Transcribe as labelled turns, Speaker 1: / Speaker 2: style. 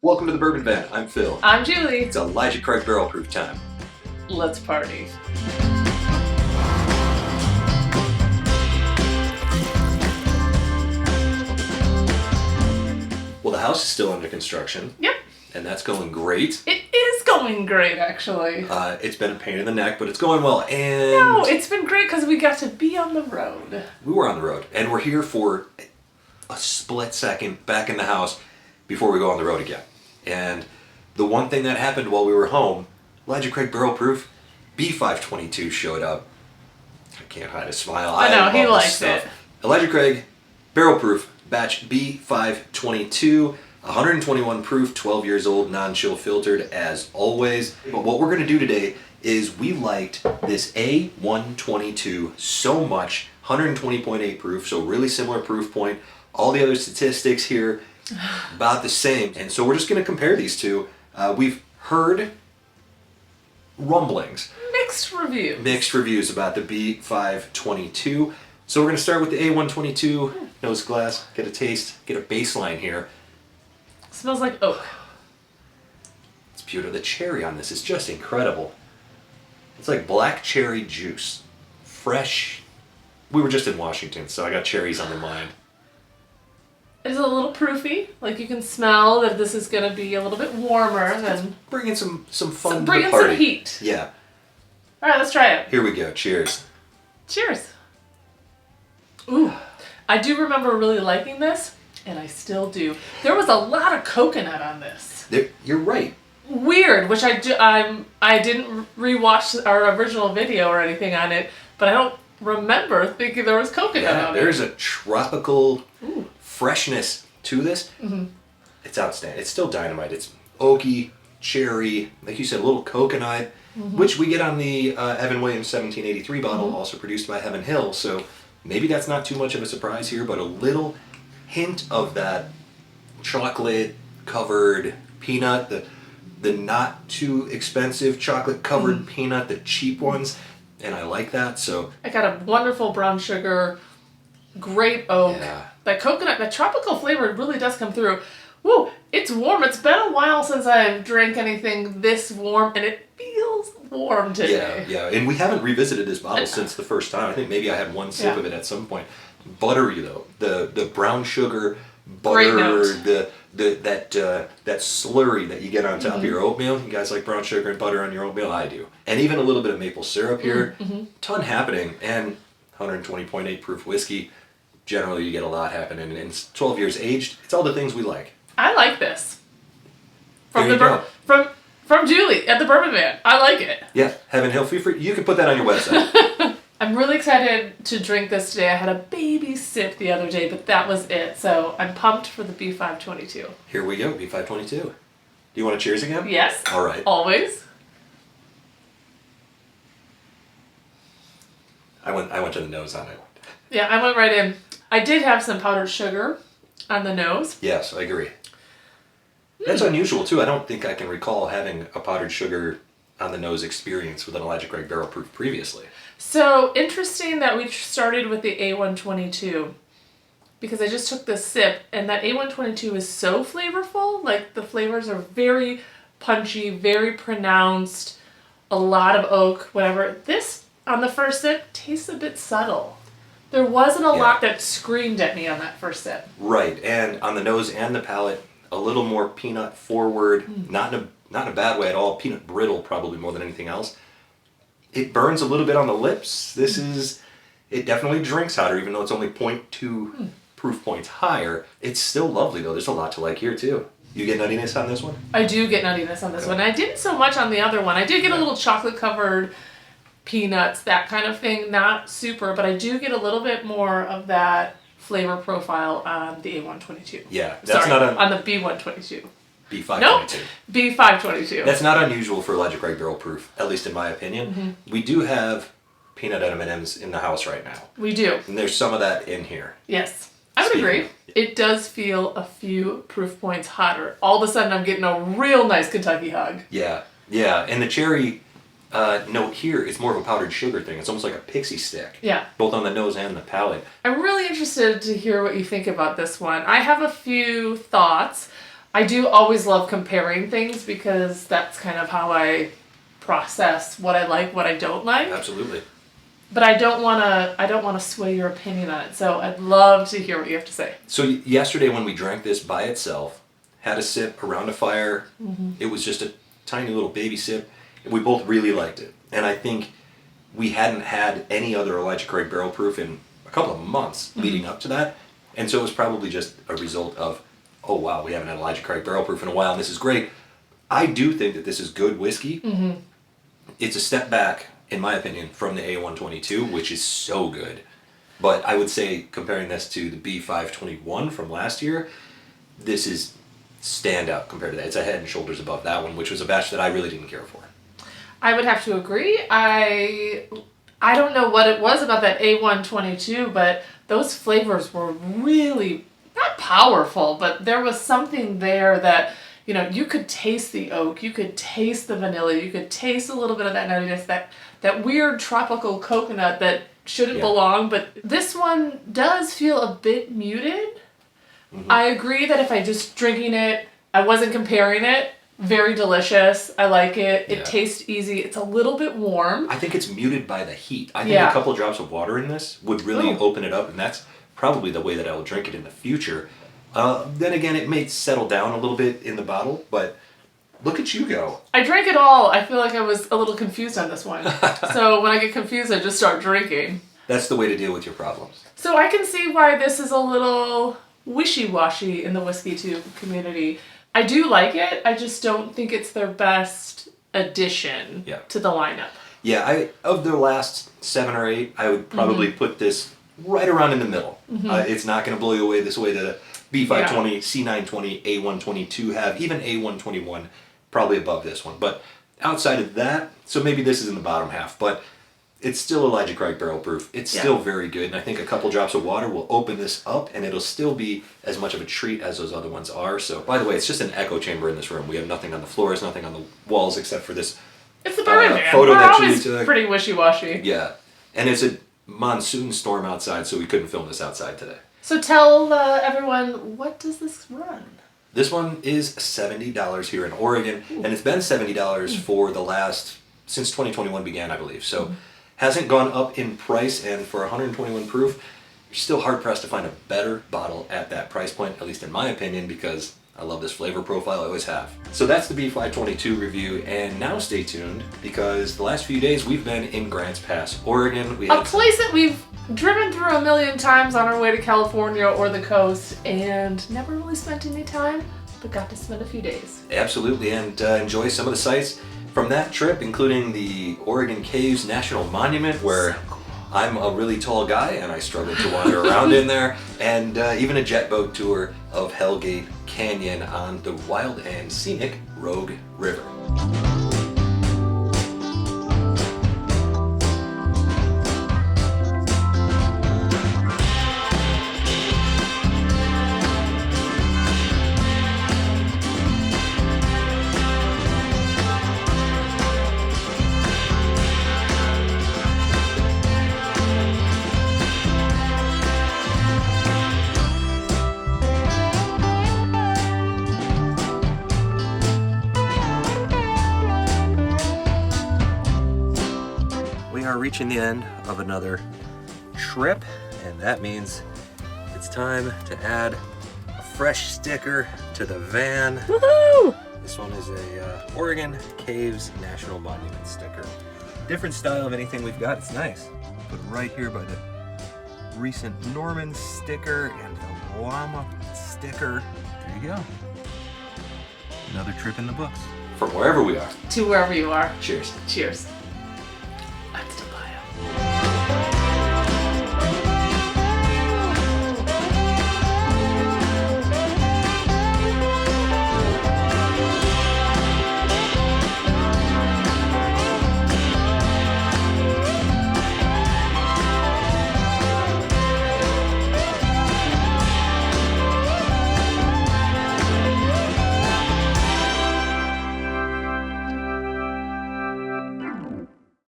Speaker 1: Welcome to the Bourbon Van. I'm Phil.
Speaker 2: I'm Julie.
Speaker 1: It's Elijah Craig Barrel Proof time.
Speaker 2: Let's party.
Speaker 1: Well, the house is still under construction.
Speaker 2: Yep.
Speaker 1: And that's going great.
Speaker 2: It is going great, actually.
Speaker 1: It's been a pain in the neck, but it's going well. And
Speaker 2: No, it's been great because we got to be on the road.
Speaker 1: we were on the road, and we're here for a split second back in the house before we go on the road again. And the one thing that happened while we were home, Elijah Craig Barrel Proof B522 showed up. I can't hide a smile.
Speaker 2: I know, he
Speaker 1: love this
Speaker 2: likes
Speaker 1: stuff.
Speaker 2: it.
Speaker 1: Elijah Craig Barrel Proof batch B522, 121 proof, 12 years old, non-chill filtered as always. But what we're going to do today is we liked this A122 so much, 120.8 proof, so really similar proof point. All the other statistics here about the same. And so we're just going to compare these two. We've heard rumblings. Mixed reviews about the B522. So we're going to start with the A122 nose glass, get a taste, get a baseline here.
Speaker 2: Smells like oak.
Speaker 1: It's beautiful. The cherry on this is just incredible. It's like black cherry juice. Fresh. We were just in Washington, so I got cherries on the mind.
Speaker 2: It's a little proofy. Like you can smell that this is going to be a little bit warmer than...
Speaker 1: Bring in some fun to
Speaker 2: Bring
Speaker 1: the
Speaker 2: in
Speaker 1: party.
Speaker 2: some heat.
Speaker 1: Yeah.
Speaker 2: All right, let's try it.
Speaker 1: Here we go. Cheers.
Speaker 2: Cheers. Ooh, I do remember really liking this, and I still do. There was a lot of coconut on this.
Speaker 1: You're right.
Speaker 2: Weird, which I didn't rewatch our original video or anything on it, but I don't remember thinking there was coconut on it.
Speaker 1: There's a tropical freshness to this.
Speaker 2: Mm-hmm.
Speaker 1: It's outstanding. It's still dynamite. It's oaky, cherry, like you said, a little coconut, which we get on the Evan Williams 1783 bottle, also produced by Heaven Hill. So maybe that's not too much of a surprise here, but a little hint of that chocolate-covered peanut, the not too expensive chocolate-covered peanut, the cheap ones, and I like that. So
Speaker 2: I got a wonderful brown sugar, great oak.
Speaker 1: Yeah.
Speaker 2: That coconut, that tropical flavor really does come through. Woo, it's warm. It's been a while since I've drank anything this warm, and it feels warm today.
Speaker 1: Yeah, and we haven't revisited this bottle since the first time. I think maybe I had one sip of it at some point. Buttery though, the brown sugar butter, that slurry that you get on top of your oatmeal. You guys like brown sugar and butter on your oatmeal? I do. And even a little bit of maple syrup here. Ton happening, and 120.8 proof whiskey. Generally, you get a lot happening, and it's 12 years aged. It's all the things we like.
Speaker 2: I like this.
Speaker 1: There you go.
Speaker 2: From Julie at the Bourbon Van. I like it.
Speaker 1: Yeah, Heaven Hill. Feel free. You can put that on your website.
Speaker 2: I'm really excited to drink this today. I had a baby sip the other day, but that was it. So I'm pumped for the B522.
Speaker 1: Here we go, B522. Do you want to cheers again?
Speaker 2: Yes.
Speaker 1: All right.
Speaker 2: Always.
Speaker 1: I went to the nose on it.
Speaker 2: Yeah, I went right in. I did have some powdered sugar on the nose.
Speaker 1: Yes, I agree. That's unusual too. I don't think I can recall having a powdered sugar on the nose experience with an Elijah Craig Barrel Proof previously.
Speaker 2: So interesting that we started with the A122 because I just took this sip and that A122 is so flavorful. Like the flavors are very punchy, very pronounced, a lot of oak, whatever. This on the first sip tastes a bit subtle. There wasn't a lot that screamed at me on that first sip.
Speaker 1: Right, and on the nose and the palate, a little more peanut forward, not in a bad way at all. Peanut brittle probably more than anything else. It burns a little bit on the lips. It definitely drinks hotter, even though it's only 0.2 proof points higher. It's still lovely though. There's a lot to like here too. You get nuttiness on this one?
Speaker 2: I do get nuttiness on this one. I didn't so much on the other one. I did get a little chocolate covered peanuts, that kind of thing. Not super, but I do get a little bit more of that flavor profile on the A122.
Speaker 1: Yeah, that's not
Speaker 2: on the B122.
Speaker 1: B522.
Speaker 2: Nope, B522.
Speaker 1: That's not unusual for Elijah Craig Barrel Proof, at least in my opinion. We do have peanut M&Ms in the house right now.
Speaker 2: We do.
Speaker 1: And there's some of that in here.
Speaker 2: Yes, I would agree. It does feel a few proof points hotter. All of a sudden I'm getting a real nice Kentucky hug.
Speaker 1: Yeah, and the cherry note here is more of a powdered sugar thing. It's almost like a pixie stick.
Speaker 2: Yeah.
Speaker 1: Both on the nose and the palate.
Speaker 2: I'm really interested to hear what you think about this one. I have a few thoughts. I do always love comparing things because that's kind of how I process what I like, what I don't like.
Speaker 1: Absolutely.
Speaker 2: But I don't want to sway your opinion on it. So I'd love to hear what you have to say.
Speaker 1: So yesterday when we drank this by itself, had a sip around a fire, it was just a tiny little baby sip. We both really liked it. And I think we hadn't had any other Elijah Craig barrel proof in a couple of months leading up to that. And so it was probably just a result of, oh wow, we haven't had Elijah Craig barrel proof in a while and this is great. I do think that this is good whiskey. It's a step back, in my opinion, from the A122, which is so good. But I would say, comparing this to the B521 from last year, this is standout compared to that. It's a head and shoulders above that one, which was a batch that I really didn't care for.
Speaker 2: I would have to agree. I don't know what it was about that A122, but those flavors were really not powerful, but there was something there that, you know, you could taste the oak, you could taste the vanilla, you could taste a little bit of that nuttiness, that weird tropical coconut that shouldn't belong, but this one does feel a bit muted. I agree that if I just drinking it, I wasn't comparing it, very delicious. I like it. It tastes easy. It's a little bit warm.
Speaker 1: I think it's muted by the heat. I think a couple drops of water in this would really open it up, and that's probably the way that I will drink it in the future. Then again, it may settle down a little bit in the bottle, but look at you go.
Speaker 2: I drank it all. I feel like I was a little confused on this one. So when I get confused, I just start drinking.
Speaker 1: That's the way to deal with your problems.
Speaker 2: So I can see why this is a little wishy-washy in the whiskey tube community. I do like it. I just don't think it's their best addition to the lineup.
Speaker 1: Yeah, of the last 7 or 8, I would probably put this right around in the middle. It's not going to blow you away this way the B520, C920, A122 have. Even A121 probably above this one. But outside of that, so maybe this is in the bottom half, but it's still Elijah Craig barrel proof. It's still very good, and I think a couple drops of water will open this up, and it'll still be as much of a treat as those other ones are. So, by the way, it's just an echo chamber in this room. We have nothing on the floors, nothing on the walls, except for this
Speaker 2: it's the bourbon man.
Speaker 1: photo
Speaker 2: We're
Speaker 1: that
Speaker 2: always
Speaker 1: you took.
Speaker 2: Pretty wishy-washy.
Speaker 1: Yeah, and it's a monsoon storm outside, so we couldn't film this outside today.
Speaker 2: So tell everyone, what does this run?
Speaker 1: This one is $70 here in Oregon, and it's been $70 for the last, since 2021 began, I believe. So hasn't gone up in price, and for 121 proof, you're still hard-pressed to find a better bottle at that price point, at least in my opinion, because I love this flavor profile, I always have. So that's the B522 review, and now stay tuned, because the last few days we've been in Grants Pass, Oregon.
Speaker 2: A place that we've driven through a million times on our way to California or the coast, and never really spent any time, but got to spend a few days.
Speaker 1: Absolutely, and enjoy some of the sights from that trip, including the Oregon Caves National Monument, where I'm a really tall guy and I struggled to wander around in there, and even a jet boat tour of Hellgate Canyon on the wild and scenic Rogue River. We are reaching the end of another trip, and that means it's time to add a fresh sticker to the van.
Speaker 2: Woohoo!
Speaker 1: This one is a Oregon Caves National Monument sticker. Different style of anything we've got. It's nice. Put it right here by the recent Norman sticker and the llama sticker. There you go. Another trip in the books. From wherever we are.
Speaker 2: To wherever you are.
Speaker 1: Cheers.
Speaker 2: Cheers.